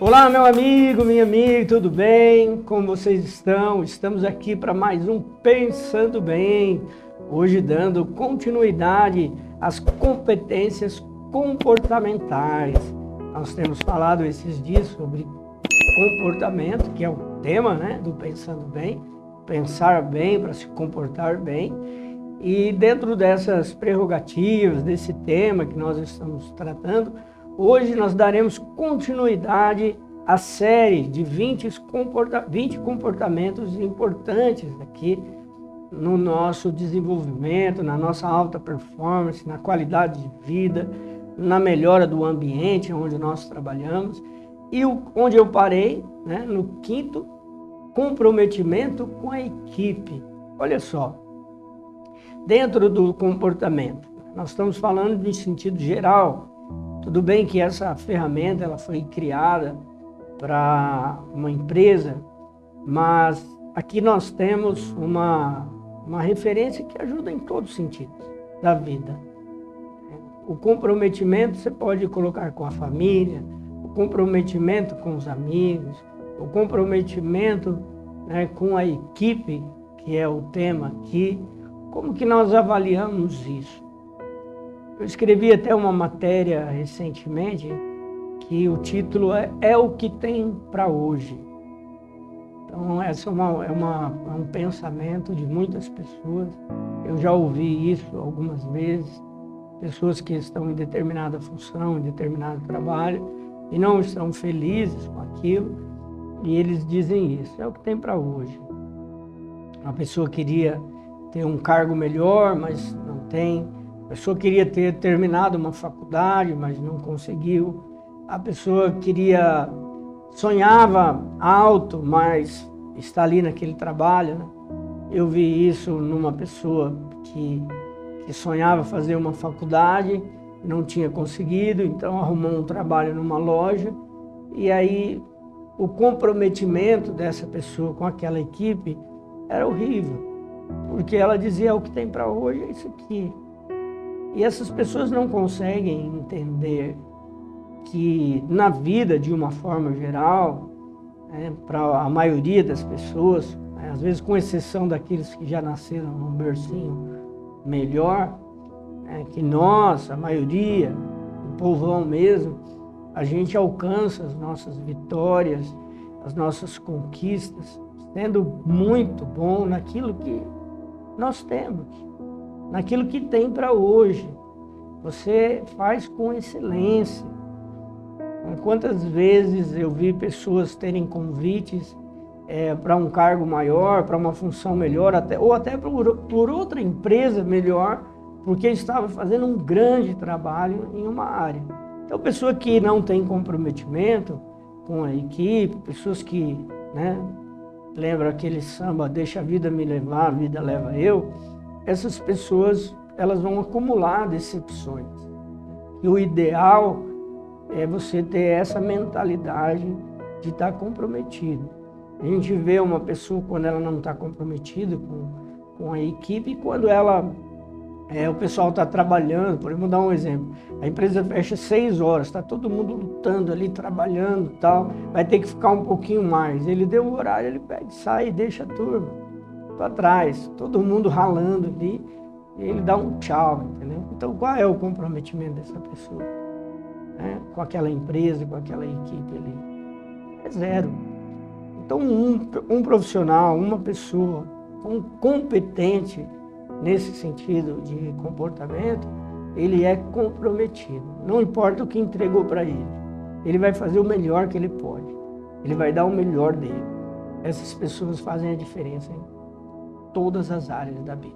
Olá, meu amigo, minha amiga, tudo bem? Como vocês estão? Estamos aqui para mais um Pensando Bem, hoje dando continuidade às competências comportamentais. Nós temos falado esses dias sobre comportamento, que é o tema, do Pensando Bem, pensar bem para se comportar bem. E dentro dessas prerrogativas, desse tema que nós estamos tratando, hoje nós daremos continuidade à série de 20 comportamentos importantes aqui no nosso desenvolvimento, na nossa alta performance, na qualidade de vida, na melhora do ambiente onde nós trabalhamos. E onde eu parei, no quinto, comprometimento com a equipe. Olha só, dentro do comportamento, nós estamos falando de sentido geral. Tudo bem que essa ferramenta ela foi criada para uma empresa, mas aqui nós temos uma referência que ajuda em todos os sentidos da vida. O comprometimento você pode colocar com a família, o comprometimento com os amigos, o comprometimento com a equipe, que é o tema aqui. Como que nós avaliamos isso? Eu escrevi até uma matéria recentemente que o título é o que tem para hoje. Então, essa é um pensamento de muitas pessoas. Eu já ouvi isso algumas vezes. Pessoas que estão em determinada função, em determinado trabalho e não estão felizes com aquilo. E eles dizem isso, é o que tem para hoje. A pessoa queria ter um cargo melhor, mas não tem. A pessoa queria ter terminado uma faculdade, mas não conseguiu. A pessoa sonhava alto, mas está ali naquele trabalho. Eu vi isso numa pessoa que sonhava fazer uma faculdade, não tinha conseguido, então arrumou um trabalho numa loja. E aí o comprometimento dessa pessoa com aquela equipe era horrível, porque ela dizia, o que tem para hoje é isso aqui. E essas pessoas não conseguem entender que na vida, de uma forma geral, para a maioria das pessoas, às vezes com exceção daqueles que já nasceram num bercinho melhor, que nós, a maioria, o povão mesmo, a gente alcança as nossas vitórias, as nossas conquistas, sendo muito bom naquilo que nós temos, naquilo que tem para hoje. Você faz com excelência. Quantas vezes eu vi pessoas terem convites para um cargo maior, para uma função melhor, ou até por outra empresa melhor, porque estava fazendo um grande trabalho em uma área. Então, pessoa que não tem comprometimento com a equipe, pessoas que, lembra aquele samba, deixa a vida me levar, a vida leva eu, essas pessoas elas vão acumular decepções. E o ideal é você ter essa mentalidade de estar comprometido. A gente vê uma pessoa quando ela não está comprometida com a equipe, e quando o pessoal está trabalhando, por exemplo, vou dar um exemplo, a empresa fecha 6 horas, está todo mundo lutando ali, trabalhando e tal, vai ter que ficar um pouquinho mais. Ele deu o horário, ele pega, sai e deixa a turma para trás, todo mundo ralando ali, e ele dá um tchau, entendeu? Então, qual é o comprometimento dessa pessoa? Com aquela empresa, com aquela equipe ali? É zero. Então, um profissional, uma pessoa competente nesse sentido de comportamento, ele é comprometido. Não importa o que entregou para ele, ele vai fazer o melhor que ele pode. Ele vai dar o melhor dele. Essas pessoas fazem a diferença em todas as áreas da vida.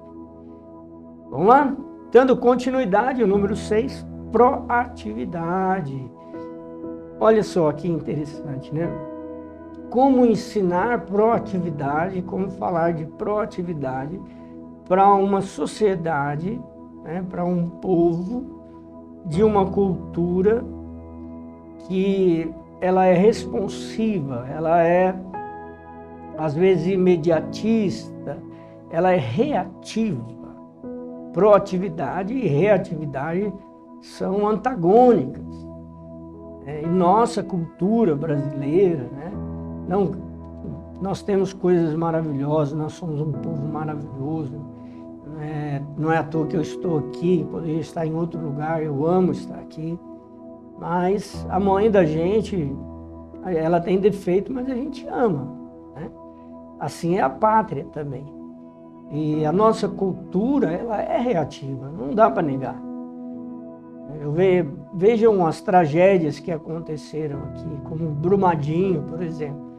Vamos lá? Dando continuidade, o número 6, proatividade. Olha só que interessante, Como ensinar proatividade, como falar de proatividade para uma sociedade, para um povo de uma cultura que ela é responsiva, ela é às vezes imediatista, ela é reativa. Proatividade e reatividade são antagônicas. E nossa cultura brasileira, né? Não, nós temos coisas maravilhosas, nós somos um povo maravilhoso. Não é à toa que eu estou aqui, poderia estar em outro lugar, eu amo estar aqui. Mas a mãe da gente, ela tem defeito, mas a gente ama, né? Assim é a pátria também. E a nossa cultura, ela é reativa, não dá para negar. Vejam as tragédias que aconteceram aqui, como Brumadinho, por exemplo.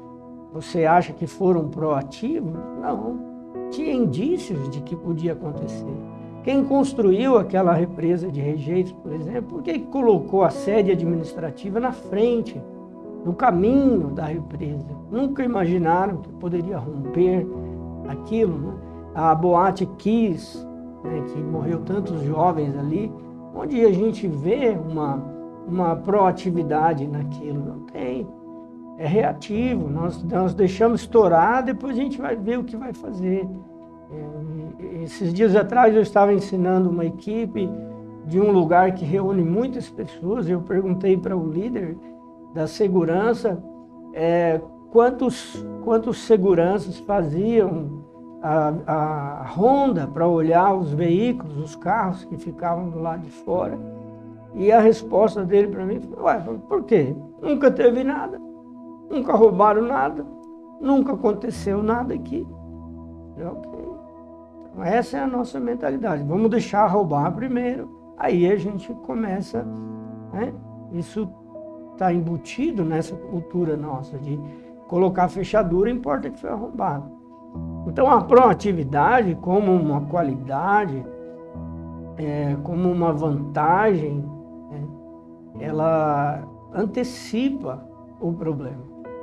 Você acha que foram proativos? Não. Tinha indícios de que podia acontecer. Quem construiu aquela represa de Rejeitos, por exemplo, por que colocou a sede administrativa na frente, no caminho da represa? Nunca imaginaram que poderia romper aquilo, né? A Boate Kiss, né, que morreu tantos jovens ali, onde a gente vê uma proatividade naquilo. Não tem. É reativo, nós deixamos estourar, depois a gente vai ver o que vai fazer. Esses dias atrás eu estava ensinando uma equipe de um lugar que reúne muitas pessoas. Eu perguntei para o líder da segurança quantos seguranças faziam a ronda para olhar os veículos, os carros que ficavam do lado de fora. E a resposta dele para mim foi: ué, por quê? Nunca teve nada, nunca roubaram nada, nunca aconteceu nada aqui. Ok. Então essa é a nossa mentalidade. Vamos deixar roubar primeiro, aí a gente começa, né? Isso está embutido nessa cultura nossa de colocar fechadura, importa que foi arrombado. Então a proatividade como uma qualidade, como uma vantagem, né? Ela antecipa o problema.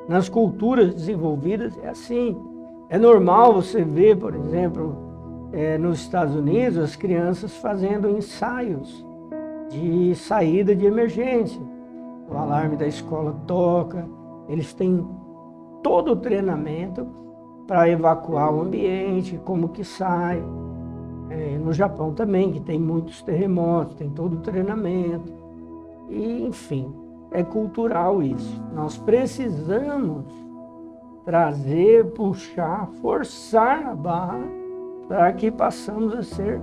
Nas culturas desenvolvidas é assim. É normal você ver, por exemplo, nos Estados Unidos, as crianças fazendo ensaios de saída de emergência. O alarme da escola toca, eles têm todo o treinamento para evacuar o ambiente, como que sai. No Japão também, que tem muitos terremotos, tem todo o treinamento. E, enfim, é cultural isso. Nós precisamos trazer, puxar, forçar a barra para que passamos a ser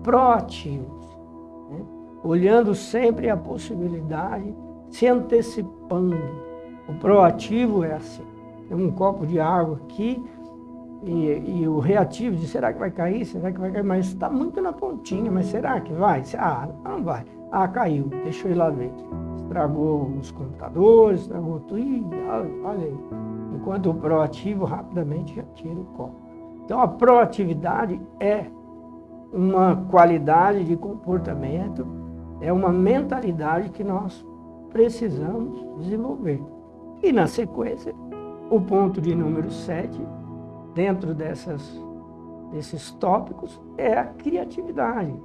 proativos, né? Olhando sempre a possibilidade, se antecipando. O proativo é assim. Tem um copo de água aqui e o reativo diz: será que vai cair? Será que vai cair? Mas está muito na pontinha, mas será que vai? Não vai. Caiu, deixa eu ir lá ver. Estragou os computadores, estragou tudo. Olha aí. Enquanto o proativo rapidamente já tira o copo. Então a proatividade é uma qualidade de comportamento, é uma mentalidade que nós precisamos desenvolver. E na sequência, o ponto de número 7, dentro desses tópicos, é a criatividade.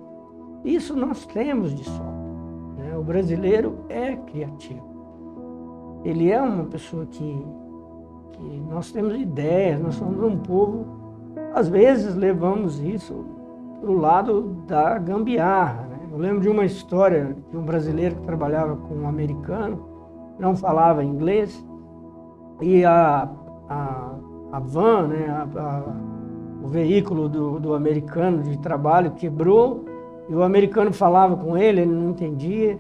Isso nós temos de sobra, né? O brasileiro é criativo. Ele é uma pessoa que nós temos ideias, nós somos um povo, às vezes levamos isso para o lado da gambiarra, né? Eu lembro de uma história de um brasileiro que trabalhava com um americano, não falava inglês, e a van, né, o veículo do americano de trabalho quebrou, e o americano falava com ele não entendia.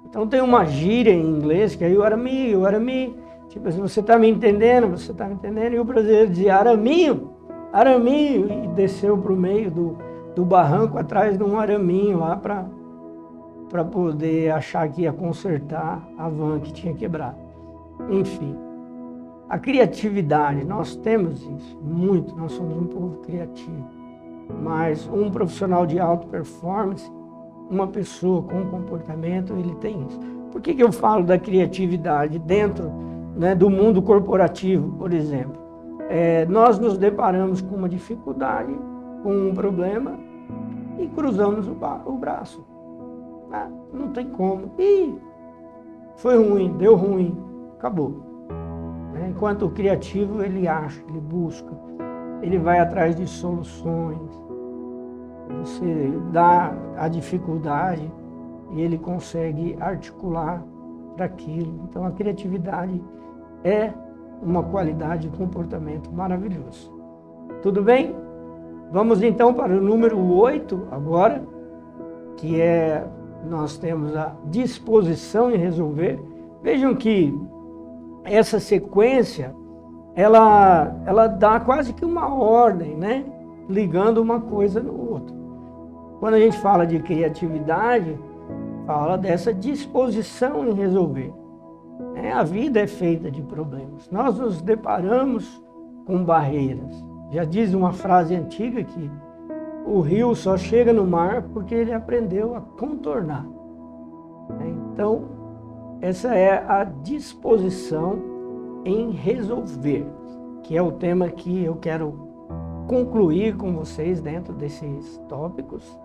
Então tem uma gíria em inglês que aí o arame, tipo assim, você está me entendendo, e o brasileiro dizia araminho, e desceu para o meio do barranco atrás de um araminho lá para poder achar que ia consertar a van que tinha quebrado. Enfim, a criatividade, nós temos isso, muito, nós somos um povo criativo. Mas um profissional de alta performance, uma pessoa com comportamento, ele tem isso. Por que eu falo da criatividade dentro, né, do mundo corporativo, por exemplo? Nós nos deparamos com uma dificuldade, com um problema e cruzamos o braço. Não tem como. Foi ruim, deu ruim, acabou. Enquanto o criativo, ele acha, ele busca, ele vai atrás de soluções. Você dá a dificuldade e ele consegue articular para aquilo. Então a criatividade é uma qualidade de comportamento maravilhoso. Tudo bem? Vamos então para o número 8 agora, que nós temos a disposição em resolver. Vejam que essa sequência, ela dá quase que uma ordem, né? Ligando uma coisa no outro. Quando a gente fala de criatividade, fala dessa disposição em resolver. A vida é feita de problemas. Nós nos deparamos com barreiras. Já diz uma frase antiga que o rio só chega no mar porque ele aprendeu a contornar. Então, essa é a disposição em resolver, que é o tema que eu quero concluir com vocês dentro desses tópicos,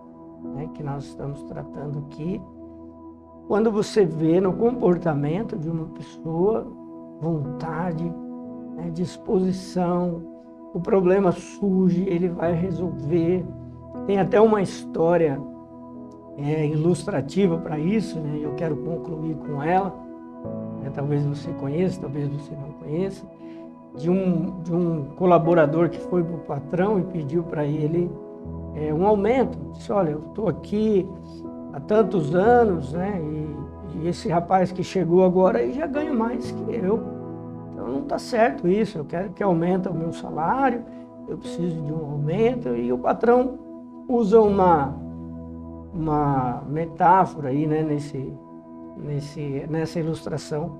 que nós estamos tratando aqui. Quando você vê no comportamento de uma pessoa vontade, disposição, o problema surge, ele vai resolver. Tem até uma história ilustrativa para isso, eu quero concluir com ela. Talvez você conheça, talvez você não conheça, de um colaborador que foi para o patrão e pediu para ele um aumento. Disse: olha, eu estou aqui há tantos anos, e esse rapaz que chegou agora aí já ganha mais que eu. Então não está certo isso, eu quero que aumente o meu salário, eu preciso de um aumento. E o patrão usa uma metáfora aí, nessa ilustração,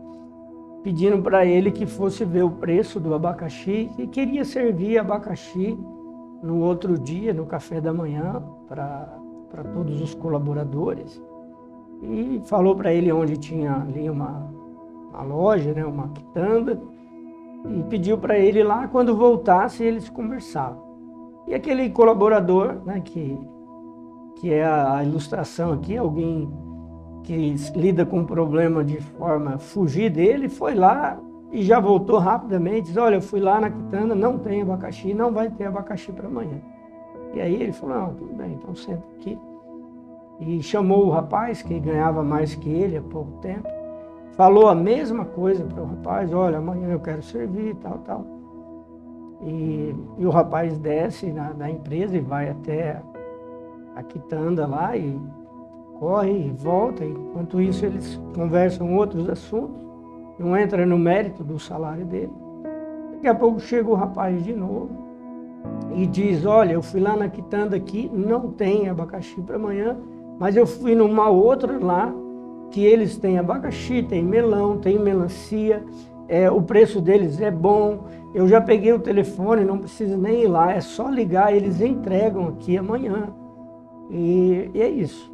pedindo para ele que fosse ver o preço do abacaxi e queria servir abacaxi no outro dia, no café da manhã, para todos os colaboradores. E falou para ele onde tinha ali uma loja, uma quitanda, e pediu para ele lá, quando voltasse, eles conversavam. E aquele colaborador, que é a ilustração aqui, alguém que lida com um problema de forma a fugir dele, foi lá e já voltou rapidamente, diz: olha, eu fui lá na quitanda, não tem abacaxi, não vai ter abacaxi para amanhã. E aí ele falou: não, tudo bem, então senta aqui. E chamou o rapaz, que ganhava mais que ele há pouco tempo, falou a mesma coisa para o rapaz: olha, amanhã eu quero servir, tal. E o rapaz desce da empresa e vai até a quitanda lá e corre e volta. Enquanto isso eles conversam outros assuntos, não entra no mérito do salário dele. Daqui a pouco chega o rapaz de novo e diz: olha, eu fui lá na quitanda aqui, não tem abacaxi para amanhã, mas eu fui numa outra lá, que eles têm abacaxi, tem melão, tem melancia, o preço deles é bom, eu já peguei o telefone, não precisa nem ir lá, é só ligar, eles entregam aqui amanhã. E é isso.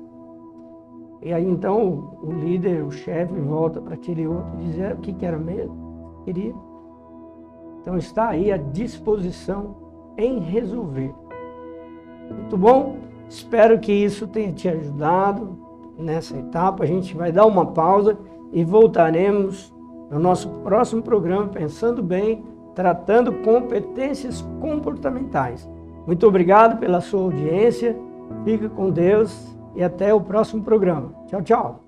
E aí então o líder, o chefe, volta para aquele outro e diz: o que era mesmo? Queria. Então está aí a disposição em resolver. Muito bom? Espero que isso tenha te ajudado nessa etapa. A gente vai dar uma pausa e voltaremos no nosso próximo programa, Pensando Bem, tratando competências comportamentais. Muito obrigado pela sua audiência. Fique com Deus e até o próximo programa. Tchau, tchau.